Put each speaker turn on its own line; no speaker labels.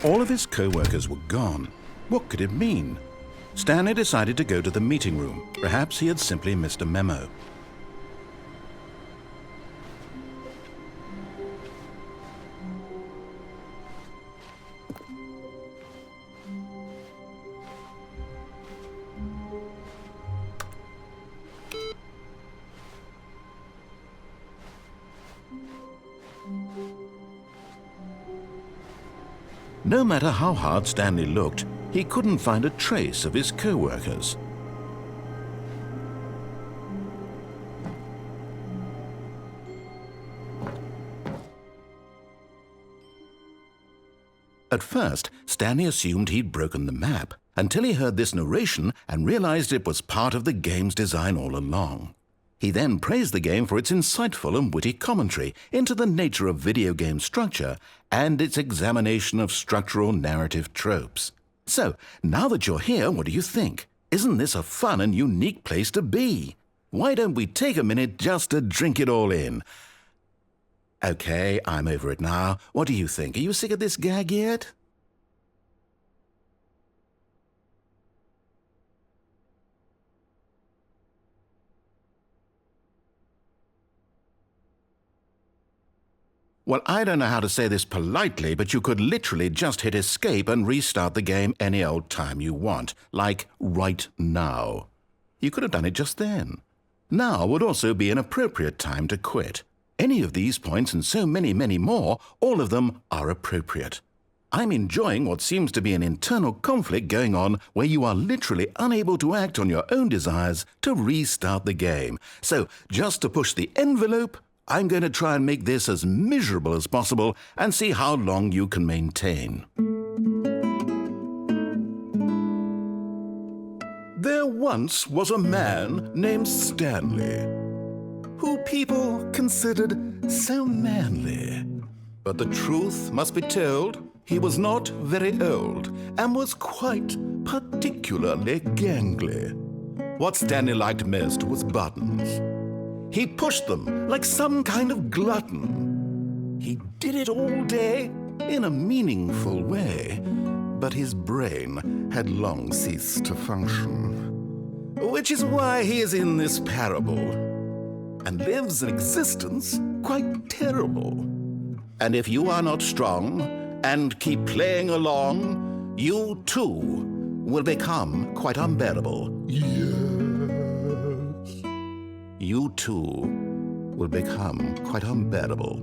All of his co-workers were gone. What could it mean? Stanley decided to go to the meeting room. Perhaps he had simply missed a memo. No matter how hard Stanley looked, he couldn't find a trace of his co-workers. At first, Stanley assumed he'd broken the map, until he heard this narration and realized it was part of the game's design all along. He then praised the game for its insightful and witty commentary into the nature of video game structure and its examination of structural narrative tropes. So, now that you're here, what do you think? Isn't this a fun and unique place to be? Why don't we take a minute just to drink it all in? Okay, I'm over it now. What do you think? Are you sick of this gag yet? Well, I don't know how to say this politely, but you could literally just hit escape and restart the game any old time you want, like right now. You could have done it just then. Now would also be an appropriate time to quit. Any of these points and so many, many more, all of them are appropriate. I'm enjoying what seems to be an internal conflict going on where you are literally unable to act on your own desires to restart the game. So, just to push the envelope, I'm going to try and make this as miserable as possible and see how long you can maintain. There once was a man named Stanley, who people considered so manly. But the truth must be told, he was not very old and was quite particularly gangly. What Stanley liked most was buttons. He pushed them like some kind of glutton. He did it all day in a meaningful way, but his brain had long ceased to function. Which is why he is in this parable, and lives an existence quite terrible. And if you are not strong and keep playing along, you too will become quite unbearable. Yes. You too will become quite unbearable.